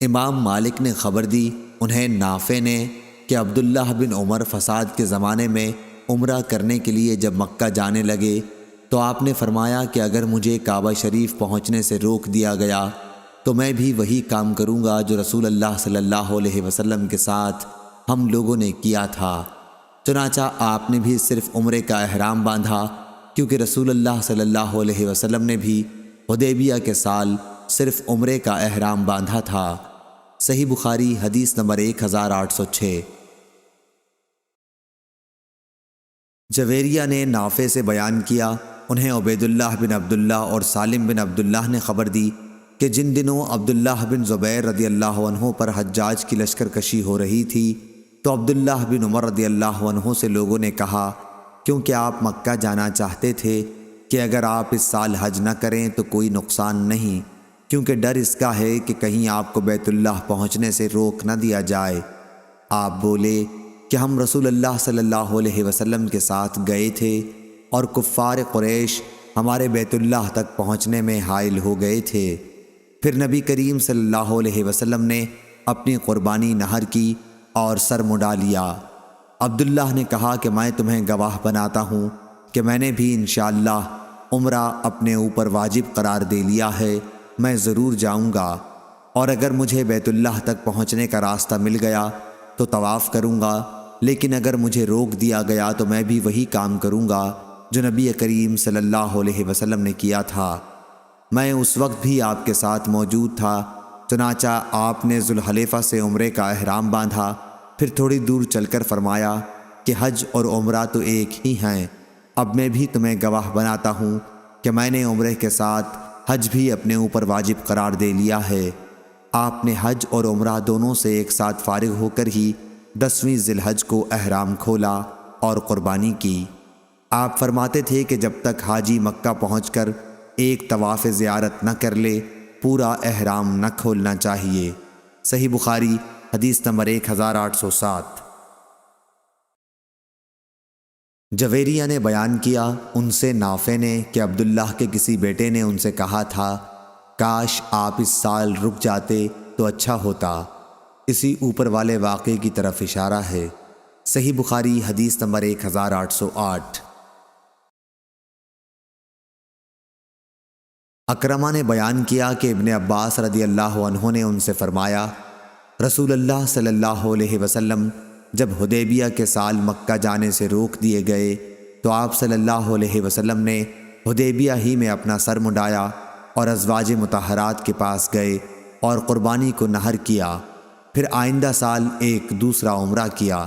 امام مالک نے خبر دی انہیں نافع نے کہ عبداللہ بن عمر فساد کے زمانے میں عمرہ کرنے کے لیے جب مکہ جانے لگے تو آپ نے فرمایا کہ اگر مجھے کعبہ شریف پہنچنے سے روک دیا گیا تو میں بھی وہی کام کروں گا جو رسول اللہ صلی اللہ علیہ وسلم کے ساتھ ہم لوگوں نے کیا تھا۔ چنانچہ آپ نے بھی صرف عمرے کا احرام باندھا، کیونکہ رسول اللہ صلی اللہ علیہ وسلم نے بھی حدیبیہ کے سال صرف عمرے کا احرام باندھا تھا۔ صحیح بخاری حدیث نمبر 1806۔ جویریہ نے نافع سے بیان کیا، انہیں عبید اللہ بن عبداللہ اور سالم بن عبداللہ نے خبر دی کہ جن دنوں عبداللہ بن زبیر رضی اللہ عنہ پر حجاج کی لشکر کشی ہو رہی تھی تو عبداللہ بن عمر رضی اللہ عنہ سے لوگوں نے کہا، کیونکہ آپ مکہ جانا چاہتے تھے کہ اگر آپ اس سال حج نہ کریں تو کوئی نقصان نہیں، کیونکہ ڈر اس کا ہے کہ کہیں آپ کو بیت اللہ پہنچنے سے روک نہ دیا جائے۔ آپ بولے کہ ہم رسول اللہ صلی اللہ علیہ وسلم کے ساتھ گئے تھے اور کفار قریش ہمارے بیت اللہ تک پہنچنے میں حائل ہو گئے تھے۔ پھر نبی کریم صلی اللہ علیہ وسلم نے اپنی قربانی نحر کی اور سر مڈا لیا۔ عبداللہ نے کہا کہ میں تمہیں گواہ بناتا ہوں کہ میں نے بھی انشاءاللہ عمرہ اپنے اوپر واجب قرار دے لیا ہے، میں ضرور جاؤں گا، اور اگر مجھے بیت اللہ تک پہنچنے کا راستہ مل گیا تو طواف کروں گا، لیکن اگر مجھے روک دیا گیا تو میں بھی وہی کام کروں گا جو نبی کریم صلی اللہ علیہ وسلم نے کیا تھا۔ میں اس وقت بھی آپ کے ساتھ موجود تھا۔ چنانچہ آپ نے ذوالحلیفہ سے عمرے کا احرام باندھا، پھر تھوڑی دور چل کر فرمایا کہ حج اور عمرہ تو ایک ہی ہیں، اب میں بھی تمہیں گواہ بناتا ہوں کہ میں نے عمرے کے ساتھ حج بھی اپنے اوپر واجب قرار دے لیا ہے۔ آپ نے حج اور عمرہ دونوں سے ایک ساتھ فارغ ہو کر ہی 10ویں ذی الحج کو احرام کھولا اور قربانی کی۔ آپ فرماتے تھے کہ جب تک حاجی مکہ پہنچ کر ایک طواف زیارت نہ کر لے پورا احرام نہ کھولنا چاہیے۔ صحیح بخاری حدیث نمبر 1807۔ جویریہ نے بیان کیا ان سے نافع نے کہ عبداللہ کے کسی بیٹے نے ان سے کہا تھا، کاش آپ اس سال رک جاتے تو اچھا ہوتا۔ اسی اوپر والے واقعے کی طرف اشارہ ہے۔ صحیح بخاری حدیث نمبر 1808۔ اکرمہ نے بیان کیا کہ ابن عباس رضی اللہ عنہ نے ان سے فرمایا، رسول اللہ صلی اللہ علیہ وسلم جب حدیبیہ کے سال مکہ جانے سے روک دیے گئے تو آپ صلی اللہ علیہ وسلم نے حدیبیہ ہی میں اپنا سر مڈایا اور ازواج مطہرات کے پاس گئے اور قربانی کو نحر کیا، پھر آئندہ سال ایک دوسرا عمرہ کیا۔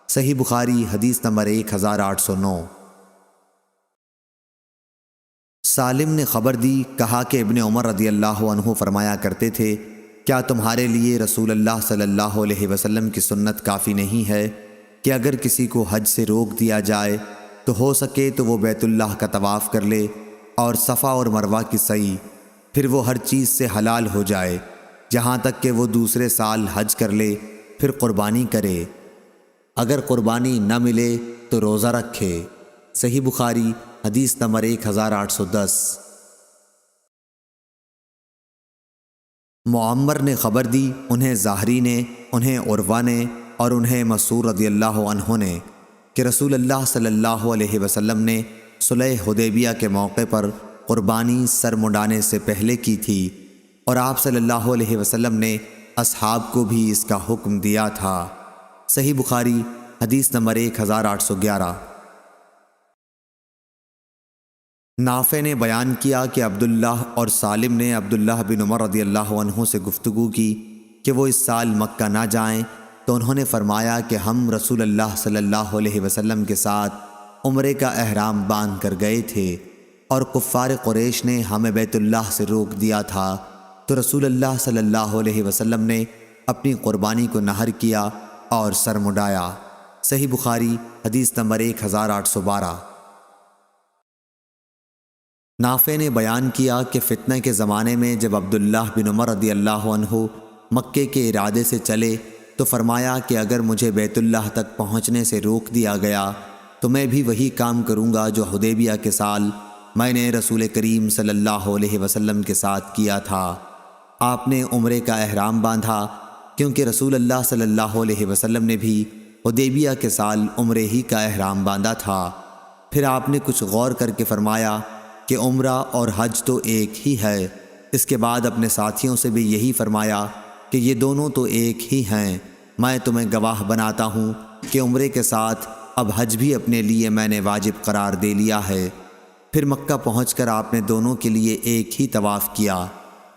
صحیح بخاری حدیث نمبر 1809۔ سالم نے خبر دی، کہا کہ ابن عمر رضی اللہ عنہ فرمایا کرتے تھے، کیا تمہارے لیے رسول اللہ صلی اللہ علیہ وسلم کی سنت کافی نہیں ہے کہ اگر کسی کو حج سے روک دیا جائے تو ہو سکے تو وہ بیت اللہ کا طواف کر لے اور صفا اور مروہ کی سعی، پھر وہ ہر چیز سے حلال ہو جائے جہاں تک کہ وہ دوسرے سال حج کر لے، پھر قربانی کرے، اگر قربانی نہ ملے تو روزہ رکھے۔ صحیح بخاری حدیث نمبر 1810۔ معمر نے خبر دی، انہیں ظاہری نے، انہیں عروہ نے اور انہیں مسعود رضی اللہ عنہ نے کہ رسول اللہ صلی اللہ علیہ وسلم نے صلح حدیبیہ کے موقع پر قربانی سر مڈانے سے پہلے کی تھی، اور آپ صلی اللہ علیہ وسلم نے اصحاب کو بھی اس کا حکم دیا تھا۔ صحیح بخاری حدیث نمبر 1811۔ نافع نے بیان کیا کہ عبداللہ اور سالم نے عبداللہ بن عمر رضی اللہ عنہ سے گفتگو کی کہ وہ اس سال مکہ نہ جائیں، تو انہوں نے فرمایا کہ ہم رسول اللہ صلی اللہ علیہ وسلم کے ساتھ عمرے کا احرام باندھ کر گئے تھے اور کفار قریش نے ہمیں بیت اللہ سے روک دیا تھا، تو رسول اللہ صلی اللہ علیہ وسلم نے اپنی قربانی کو نحر کیا اور سر مڈایا۔ صحیح بخاری حدیث نمبر 1812۔ نافع نے بیان کیا کہ فتنہ کے زمانے میں جب عبداللہ بن عمر رضی اللہ عنہ مکے کے ارادے سے چلے تو فرمایا کہ اگر مجھے بیت اللہ تک پہنچنے سے روک دیا گیا تو میں بھی وہی کام کروں گا جو حدیبیہ کے سال میں نے رسول کریم صلی اللہ علیہ وسلم کے ساتھ کیا تھا۔ آپ نے عمرے کا احرام باندھا، کیونکہ رسول اللہ صلی اللہ علیہ وسلم نے بھی حدیبیہ کے سال عمرے ہی کا احرام باندھا تھا۔ پھر آپ نے کچھ غور کر کے فرمایا کہ عمرہ اور حج تو ایک ہی ہے۔ اس کے بعد اپنے ساتھیوں سے بھی یہی فرمایا کہ یہ دونوں تو ایک ہی ہیں۔ میں تمہیں گواہ بناتا ہوں کہ عمرے کے ساتھ اب حج بھی اپنے لیے میں نے واجب قرار دے لیا ہے۔ پھر مکہ پہنچ کر آپ نے دونوں کے لیے ایک ہی طواف کیا۔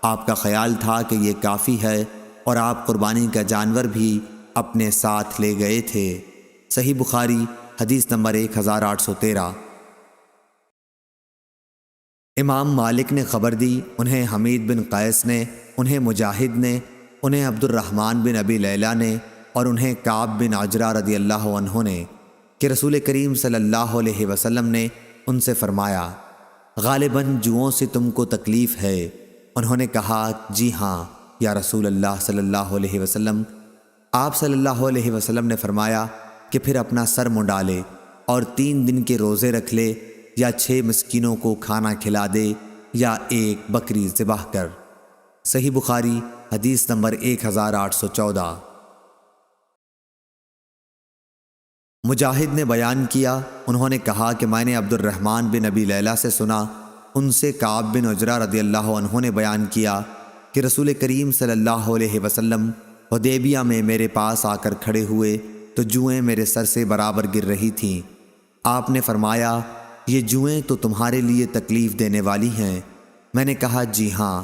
آپ کا خیال تھا کہ یہ کافی ہے، اور آپ قربانی کا جانور بھی اپنے ساتھ لے گئے تھے۔ صحیح بخاری حدیث نمبر 1813۔ امام مالک نے خبر دی، انہیں حمید بن قیس نے، انہیں مجاہد نے، انہیں عبد الرحمن بن ابی لیلہ نے، اور انہیں کعب بن عجرہ رضی اللہ عنہ نے کہ رسول کریم صلی اللہ علیہ وسلم نے ان سے فرمایا، غالباً جوؤں سے تم کو تکلیف ہے۔ انہوں نے کہا، جی ہاں یا رسول اللہ صلی اللہ علیہ وسلم۔ آپ صلی اللہ علیہ وسلم نے فرمایا کہ پھر اپنا سر منڈالے اور 3 دن کے روزے رکھ لے، یا 6 مسکینوں کو کھانا کھلا دے، یا ایک بکری ذبح کر۔ صحیح بخاری حدیث نمبر 1814۔ مجاہد نے بیان کیا، انہوں نے کہا کہ میں نے عبد الرحمن بن ابی لیلہ سے سنا، ان سے کعب بن عجرہ رضی اللہ عنہ نے بیان کیا کہ رسول کریم صلی اللہ علیہ وسلم حدیبیہ میں میرے پاس آ کر کھڑے ہوئے تو جوئیں میرے سر سے برابر گر رہی تھیں۔ آپ نے فرمایا، یہ جوئیں تو تمہارے لیے تکلیف دینے والی ہیں۔ میں نے کہا، جی ہاں۔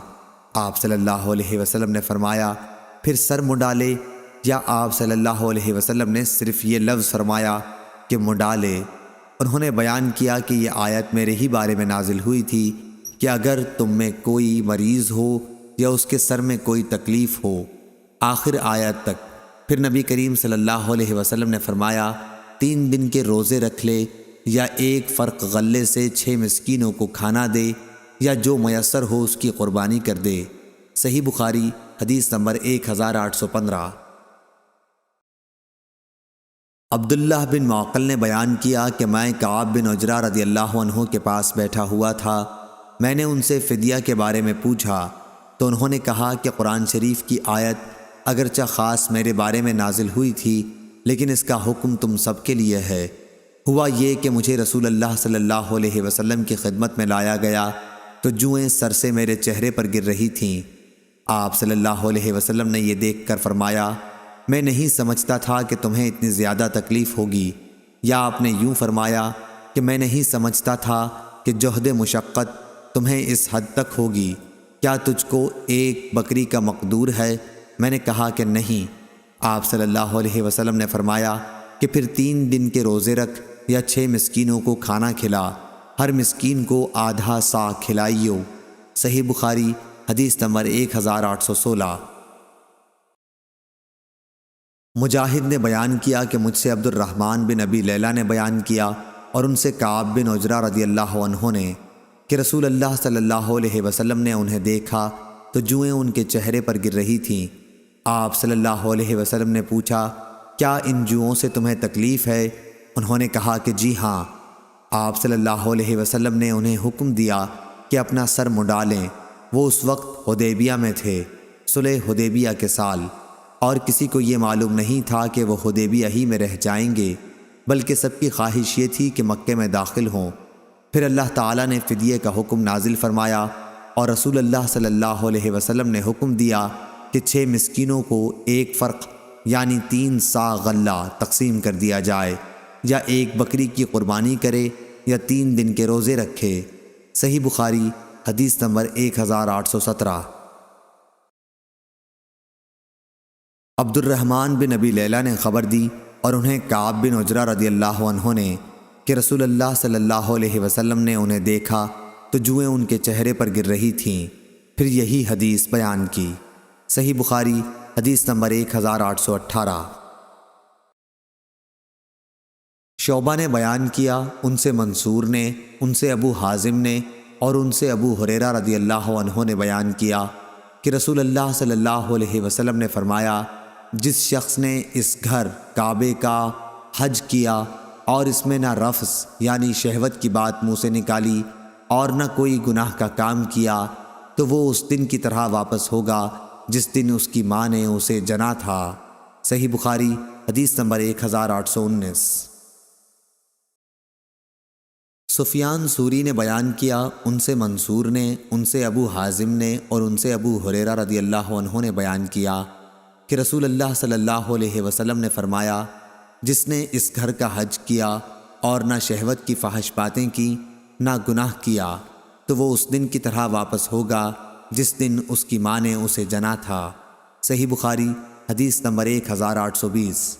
آپ صلی اللہ علیہ وسلم نے فرمایا، پھر سر منڈالے، یا آپ صلی اللہ علیہ وسلم نے صرف یہ لفظ فرمایا کہ منڈالے؟ انہوں نے بیان کیا کہ یہ آیت میرے ہی بارے میں نازل ہوئی تھی کہ اگر تم میں کوئی مریض ہو یا اس کے سر میں کوئی تکلیف ہو، آخر آیت تک۔ پھر نبی کریم صلی اللہ علیہ وسلم نے فرمایا، 3 دن کے روزے رکھ لے، یا ایک فرق غلے سے 6 مسکینوں کو کھانا دے، یا جو میسر ہو اس کی قربانی کر دے۔ صحیح بخاری حدیث نمبر 1815۔ عبداللہ بن معقل نے بیان کیا کہ میں کعب بن عجرہ رضی اللہ عنہ کے پاس بیٹھا ہوا تھا۔ میں نے ان سے فدیہ کے بارے میں پوچھا تو انہوں نے کہا کہ قرآن شریف کی آیت اگرچہ خاص میرے بارے میں نازل ہوئی تھی، لیکن اس کا حکم تم سب کے لیے ہے۔ ہوا یہ کہ مجھے رسول اللہ صلی اللہ علیہ وسلم کی خدمت میں لایا گیا تو جوئیں سر سے میرے چہرے پر گر رہی تھیں۔ آپ صلی اللہ علیہ وسلم نے یہ دیکھ کر فرمایا، میں نہیں سمجھتا تھا کہ تمہیں اتنی زیادہ تکلیف ہوگی، یا آپ نے یوں فرمایا کہ میں نہیں سمجھتا تھا کہ جہد مشقت تمہیں اس حد تک ہوگی، کیا تجھ کو ایک بکری کا مقدور ہے؟ میں نے کہا کہ نہیں۔ آپ صلی اللہ علیہ وسلم نے فرمایا کہ پھر 3 دن کے روزے رکھ، یا 6 مسکینوں کو کھانا کھلا، ہر مسکین کو آدھا سا کھلائیو۔ صحیح بخاری حدیث نمبر 1816۔ مجاہد نے بیان کیا کہ مجھ سے عبد الرحمن بن ابی لیلہ نے بیان کیا، اور ان سے کعب بن عجرہ رضی اللہ عنہ نے کہ رسول اللہ صلی اللہ علیہ وسلم نے انہیں دیکھا تو جوئیں ان کے چہرے پر گر رہی تھیں۔ آپ صلی اللہ علیہ وسلم نے پوچھا، کیا ان جوؤں سے تمہیں تکلیف ہے؟ انہوں نے کہا کہ جی ہاں۔ آپ صلی اللہ علیہ وسلم نے انہیں حکم دیا کہ اپنا سر منڈالیں۔ وہ اس وقت حدیبیہ میں تھے، صلح حدیبیہ کے سال، اور کسی کو یہ معلوم نہیں تھا کہ وہ حدیبیہ ہی میں رہ جائیں گے، بلکہ سب کی خواہش یہ تھی کہ مکے میں داخل ہوں۔ پھر اللہ تعالیٰ نے فدیے کا حکم نازل فرمایا، اور رسول اللہ صلی اللہ علیہ وسلم نے حکم دیا کہ 6 مسکینوں کو ایک فرق یعنی 3 سا غلہ تقسیم کر دیا جائے، یا ایک بکری کی قربانی کرے، یا 3 دن کے روزے رکھے۔ صحیح بخاری حدیث نمبر 1817۔ عبد الرحمن بن ابی لیلہ نے خبر دی، اور انہیں کعب بن عجرہ رضی اللہ عنہ نے کہ رسول اللہ صلی اللہ علیہ وسلم نے انہیں دیکھا تو جوئیں ان کے چہرے پر گر رہی تھیں۔ پھر یہی حدیث بیان کی۔ صحیح بخاری حدیث نمبر 1818۔ شعبہ نے بیان کیا، ان سے منصور نے، ان سے ابو حازم نے، اور ان سے ابو ہریرہ رضی اللہ عنہ نے بیان کیا کہ رسول اللہ صلی اللہ علیہ وسلم نے فرمایا، جس شخص نے اس گھر کعبے کا حج کیا اور اس میں نہ رفث یعنی شہوت کی بات منہ سے نکالی اور نہ کوئی گناہ کا کام کیا، تو وہ اس دن کی طرح واپس ہوگا جس دن اس کی ماں نے اسے جنا تھا۔ صحیح بخاری حدیث نمبر 1819۔ سفیان ثوری نے بیان کیا، ان سے منصور نے، ان سے ابو حازم نے اور ان سے ابو ہریرہ رضی اللہ عنہ نے بیان کیا کہ رسول اللہ صلی اللہ علیہ وسلم نے فرمایا، جس نے اس گھر کا حج کیا اور نہ شہوت کی فحش باتیں کی نہ گناہ کیا تو وہ اس دن کی طرح واپس ہوگا جس دن اس کی ماں نے اسے جنا تھا۔ صحیح بخاری حدیث نمبر 1820۔